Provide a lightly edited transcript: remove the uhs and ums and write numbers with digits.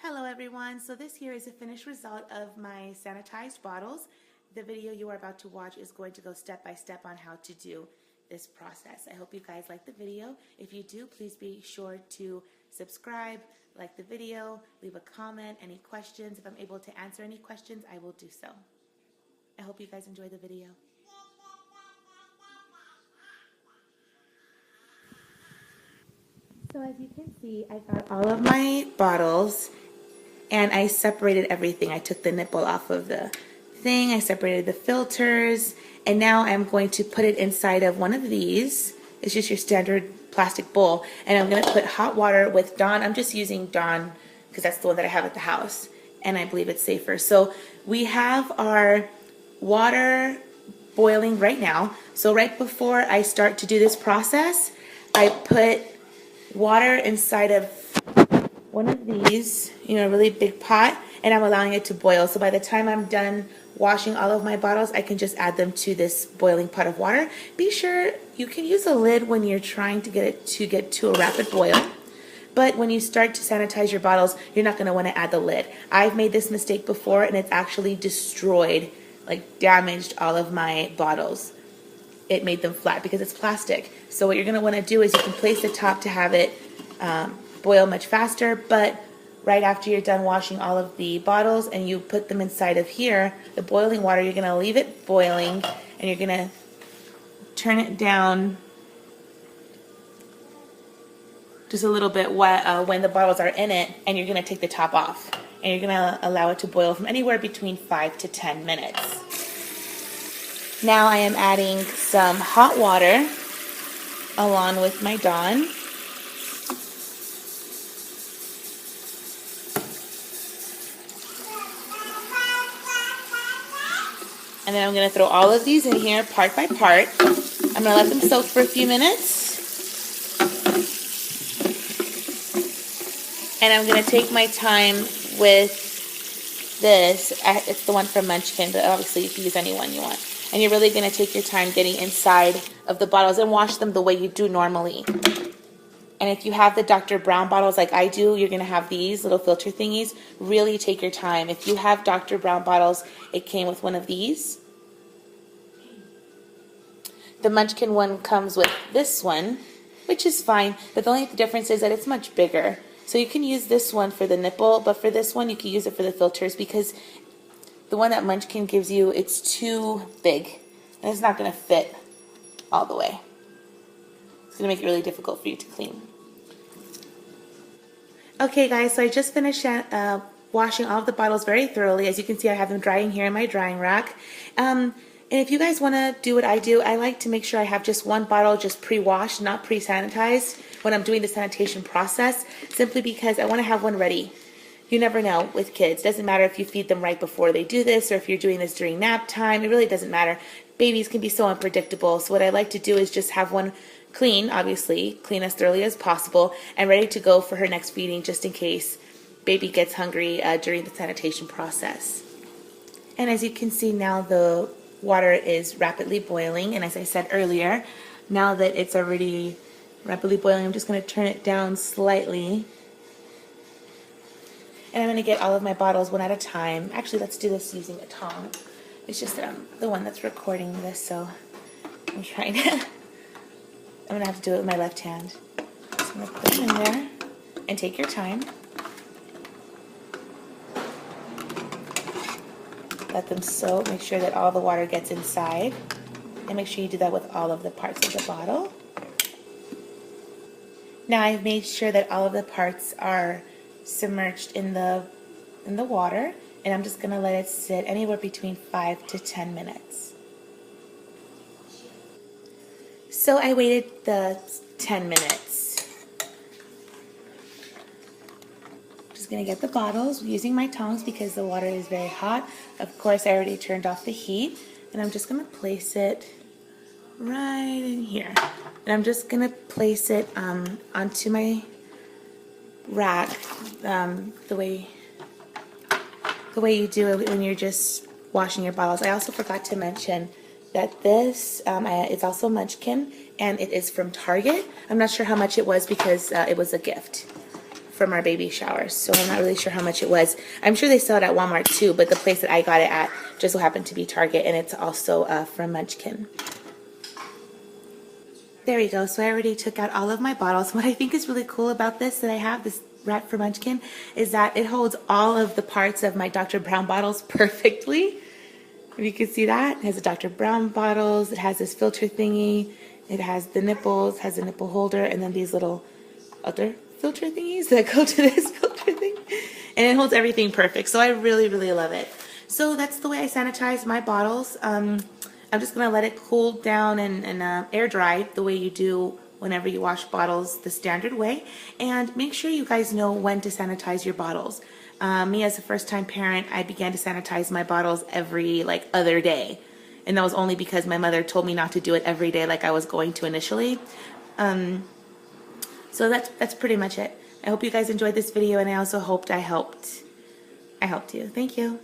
Hello everyone, so this here is a finished result of my sanitized bottles. The video you are about to watch is going to go step by step on how to do this process. I hope you guys like the video. If you do, please be sure to subscribe, like the video, leave a comment, any questions. If I'm able to answer any questions, I will do so. I hope you guys enjoy the video. So as you can see, I got all of my bottles and I separated everything. I took the nipple off of the thing, I separated the filters, and now I'm going to put it inside of one of these. It's just your standard plastic bowl, and I'm going to put hot water with Dawn. I'm just using Dawn because that's the one that I have at the house, and I believe it's safer. So we have our water boiling right now. So right before I start to do this process, I put water inside of one of these, a really big pot, and I'm allowing it to boil. So by the time I'm done washing all of my bottles, I can just add them to this boiling pot of water. Be sure you can use a lid when you're trying to get to a rapid boil. But when you start to sanitize your bottles, you're not going to want to add the lid. I've made this mistake before, and it's actually destroyed, like damaged all of my bottles. It made them flat because it's plastic. So what you're going to want to do is you can place the top to have it boil much faster, but right after you're done washing all of the bottles and you put them inside of here, the boiling water, you're going to leave it boiling and you're going to turn it down just a little bit when the bottles are in it, and you're going to take the top off and you're going to allow it to boil from anywhere between 5 to 10 minutes. Now I am adding some hot water along with my Dawn. And then I'm going to throw all of these in here part by part. I'm going to let them soak for a few minutes. And I'm going to take my time with this. It's the one from Munchkin, but obviously you can use any one you want. And you're really going to take your time getting inside of the bottles and wash them the way you do normally. And if you have the Dr. Brown bottles like I do, you're going to have these little filter thingies. Really take your time. If you have Dr. Brown bottles, it came with one of these. The Munchkin one comes with this one, which is fine, but the only difference is that it's much bigger. So you can use this one for the nipple, but for this one you can use it for the filters because the one that Munchkin gives you, it's too big. And it's not going to fit all the way. It's going to make it really difficult for you to clean. Okay guys, so I just finished washing all of the bottles very thoroughly. As you can see, I have them drying here in my drying rack. And if you guys want to do what I do, I like to make sure I have just one bottle just pre-washed, not pre-sanitized when I'm doing the sanitation process, simply because I want to have one ready. You never know with kids. Doesn't matter if you feed them right before they do this or if you're doing this during nap time. It really doesn't matter. Babies can be so unpredictable. So what I like to do is just have one clean, obviously, clean as thoroughly as possible, and ready to go for her next feeding just in case baby gets hungry during the sanitation process. And as you can see now, the water is rapidly boiling. And as I said earlier, now that it's already rapidly boiling, I'm just going to turn it down slightly. And I'm going to get all of my bottles one at a time. Actually, let's do this using a tong. It's just that I'm the one that's recording this, so I'm trying to... I'm going to have to do it with my left hand. So I'm going to put them in there and take your time. Let them soak. Make sure that all the water gets inside. And make sure you do that with all of the parts of the bottle. Now I've made sure that all of the parts are submerged in the water, and I'm just going to let it sit anywhere between 5 to 10 minutes. So I waited the 10 minutes. I'm just going to get the bottles using my tongs because the water is very hot. Of course, I already turned off the heat, and I'm just going to place it right in here. And I'm just going to place it onto my rack the way you do it when you're just washing your bottles. I also forgot to mention that this is also Munchkin, and it is from Target. I'm not sure how much it was because it was a gift from our baby showers. So I'm not really sure how much it was. I'm sure they sell it at Walmart too, but the place that I got it at just so happened to be Target, and it's also from Munchkin. There we go. So I already took out all of my bottles. What I think is really cool about this that I have, this wrap for Munchkin, is that it holds all of the parts of my Dr. Brown bottles perfectly. If you can see that, it has the Dr. Brown bottles, it has this filter thingy, it has the nipples, has a nipple holder, and then these little other filter thingies that go to this filter thing. And it holds everything perfect. So I really, really love it. So that's the way I sanitize my bottles. I'm just going to let it cool down and air dry the way you do whenever you wash bottles the standard way. And make sure you guys know when to sanitize your bottles. Me as a first-time parent, I began to sanitize my bottles every other day. And that was only because my mother told me not to do it every day like I was going to initially. So that's pretty much it. I hope you guys enjoyed this video, and I also hoped I helped you. Thank you.